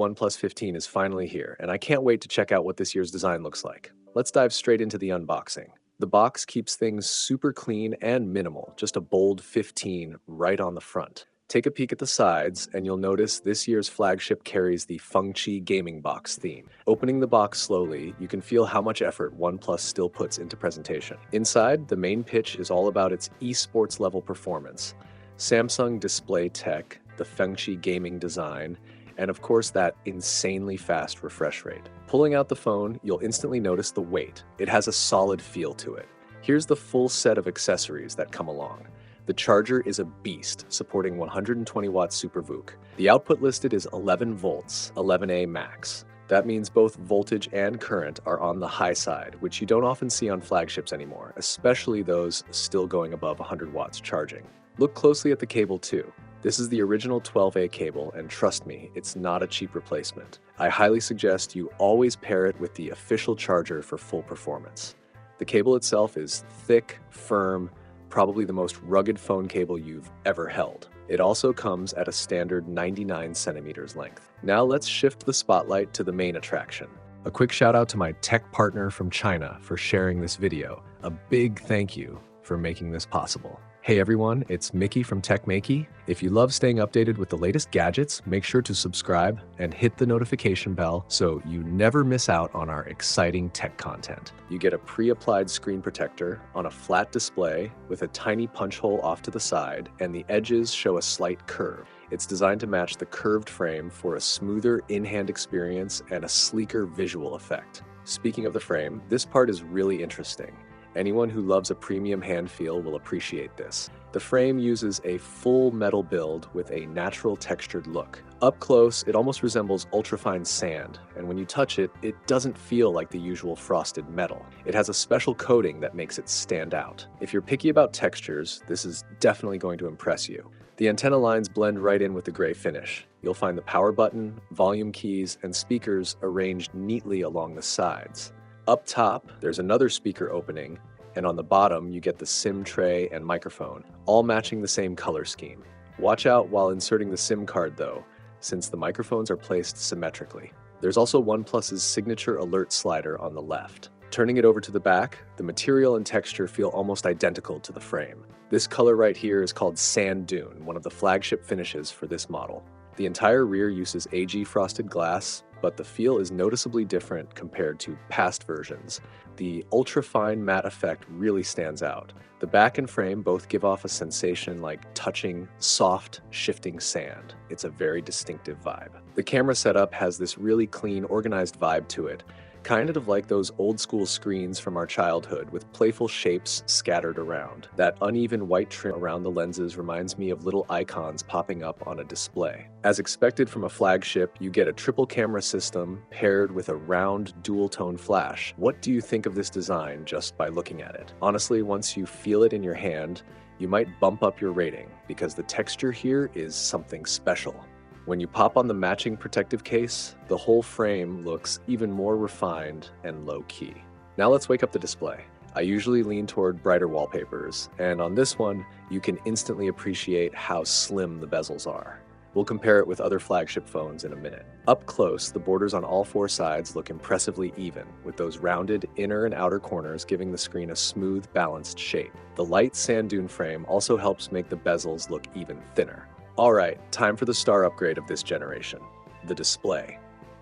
OnePlus 15 is finally here, and I can't wait to check out what this year's design looks like. Let's dive straight into the unboxing. The box keeps things super clean and minimal, just a bold 15 right on the front. Take a peek at the sides, and you'll notice this year's flagship carries the Flagship gaming box theme. Opening the box slowly, you can feel how much effort OnePlus still puts into presentation. Inside, the main pitch is all about its esports level performance. Samsung display tech, the Flagship gaming design, and of course that insanely fast refresh rate. Pulling out the phone, you'll instantly notice the weight. It has a solid feel to it. Here's the full set of accessories that come along. The charger is a beast, supporting 120 watts SuperVOOC. The output listed is 11 volts, 11A max. That means both voltage and current are on the high side, which you don't often see on flagships anymore, especially those still going above 100 watts charging. Look closely at the cable too. This is the original 12A cable, and trust me, it's not a cheap replacement. I highly suggest you always pair it with the official charger for full performance. The cable itself is thick, firm, probably the most rugged phone cable you've ever held. It also comes at a standard 99 centimeters length. Now let's shift the spotlight to the main attraction. A quick shout out to my tech partner from China for sharing this video. A big thank you for making this possible. Hey everyone, it's Maiky from techmaiky. If you love staying updated with the latest gadgets, make sure to subscribe and hit the notification bell so you never miss out on our exciting tech content. You get a pre-applied screen protector on a flat display with a tiny punch hole off to the side, and the edges show a slight curve. It's designed to match the curved frame for a smoother in-hand experience and a sleeker visual effect. Speaking of the frame, this part is really interesting. Anyone who loves a premium hand feel will appreciate this. The frame uses a full metal build with a natural textured look. Up close, it almost resembles ultrafine sand, and when you touch it, it doesn't feel like the usual frosted metal. It has a special coating that makes it stand out. If you're picky about textures, this is definitely going to impress you. The antenna lines blend right in with the gray finish. You'll find the power button, volume keys, and speakers arranged neatly along the sides. Up top, there's another speaker opening, and on the bottom, you get the SIM tray and microphone, all matching the same color scheme. Watch out while inserting the SIM card though, since the microphones are placed symmetrically. There's also OnePlus's signature alert slider on the left. Turning it over to the back, the material and texture feel almost identical to the frame. This color right here is called Sand Dune, one of the flagship finishes for this model. The entire rear uses AG frosted glass, but the feel is noticeably different compared to past versions. The ultra-fine matte effect really stands out. The back and frame both give off a sensation like touching soft, shifting sand. It's a very distinctive vibe. The camera setup has this really clean, organized vibe to it, kind of like those old-school screens from our childhood with playful shapes scattered around. That uneven white trim around the lenses reminds me of little icons popping up on a display. As expected from a flagship, you get a triple camera system paired with a round dual-tone flash. What do you think of this design just by looking at it? Honestly, once you feel it in your hand, you might bump up your rating because the texture here is something special. When you pop on the matching protective case, the whole frame looks even more refined and low-key. Now let's wake up the display. I usually lean toward brighter wallpapers, and on this one, you can instantly appreciate how slim the bezels are. We'll compare it with other flagship phones in a minute. Up close, the borders on all four sides look impressively even, with those rounded inner and outer corners giving the screen a smooth, balanced shape. The light Sand Dune frame also helps make the bezels look even thinner. Alright, time for the star upgrade of this generation, the display.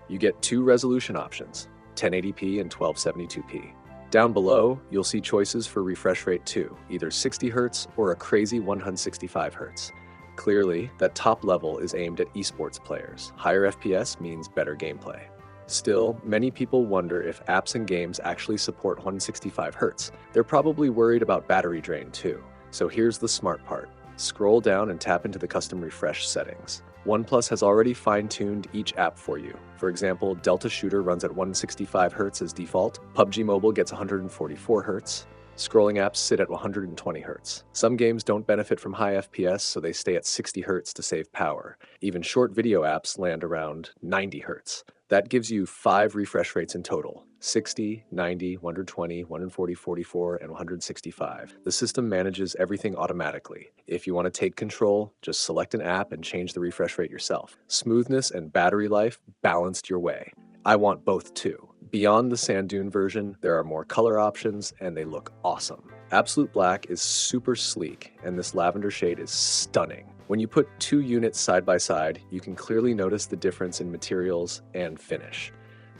You get two resolution options, 1080p and 1272p. Down below, you'll see choices for refresh rate too, either 60Hz or a crazy 165Hz. Clearly, that top level is aimed at esports players. Higher FPS means better gameplay. Still, many people wonder if apps and games actually support 165Hz. They're probably worried about battery drain too. So here's the smart part. Scroll down and tap into the custom refresh settings. OnePlus has already fine-tuned each app for you. For example, Delta Shooter runs at 165Hz as default, PUBG Mobile gets 144Hz, scrolling apps sit at 120Hz. Some games don't benefit from high FPS, so they stay at 60Hz to save power. Even short video apps land around 90Hz. That gives you 5 refresh rates in total. 60, 90, 120, 140, 44, and 165. The system manages everything automatically. If you want to take control, just select an app and change the refresh rate yourself. Smoothness and battery life balanced your way. I want both too. Beyond the Sand Dune version, there are more color options and they look awesome. Absolute Black is super sleek and this lavender shade is stunning. When you put two units side by side, you can clearly notice the difference in materials and finish.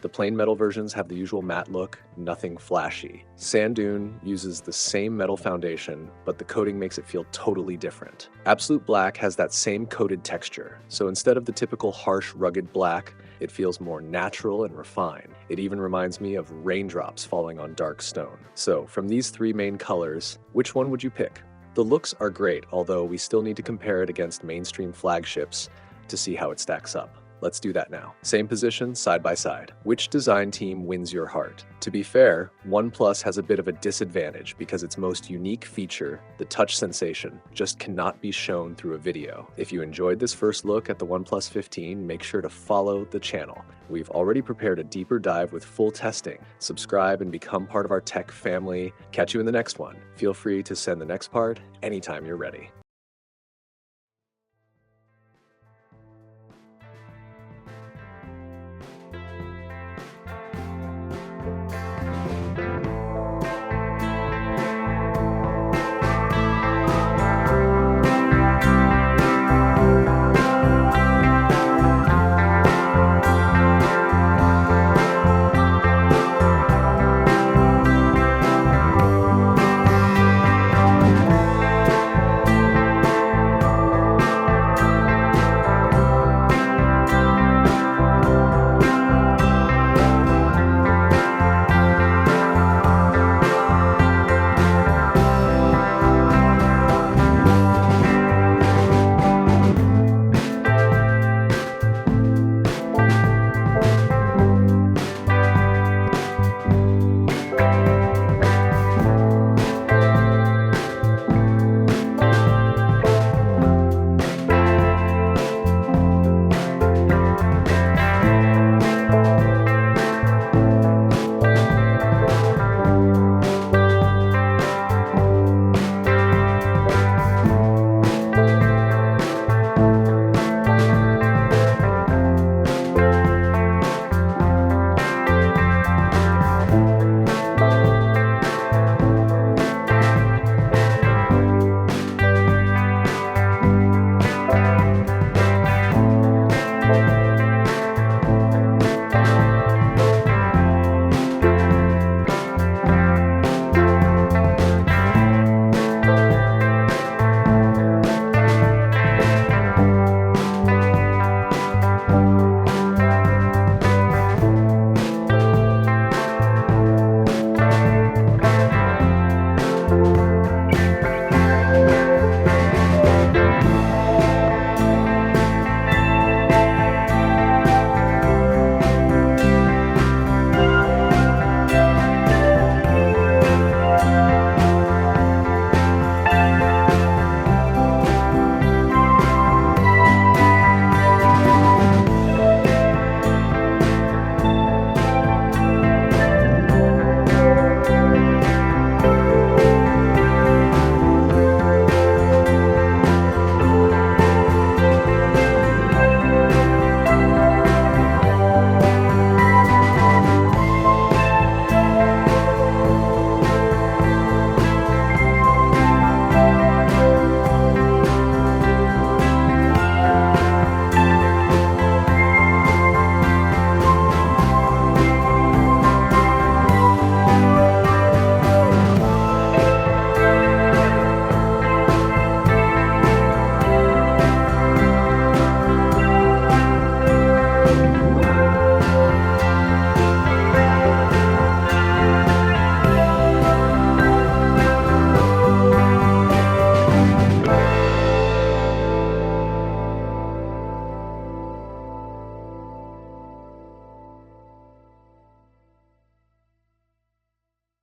The plain metal versions have the usual matte look, nothing flashy. Sand Dune uses the same metal foundation, but the coating makes it feel totally different. Absolute Black has that same coated texture, so instead of the typical harsh, rugged black, it feels more natural and refined. It even reminds me of raindrops falling on dark stone. So, from these three main colors, which one would you pick? The looks are great, although we still need to compare it against mainstream flagships to see how it stacks up. Let's do that now. Same position, side by side. Which design team wins your heart? To be fair, OnePlus has a bit of a disadvantage because its most unique feature, the touch sensation, just cannot be shown through a video. If you enjoyed this first look at the OnePlus 15, make sure to follow the channel. We've already prepared a deeper dive with full testing. Subscribe and become part of our tech family. Catch you in the next one. Feel free to send the next part anytime you're ready.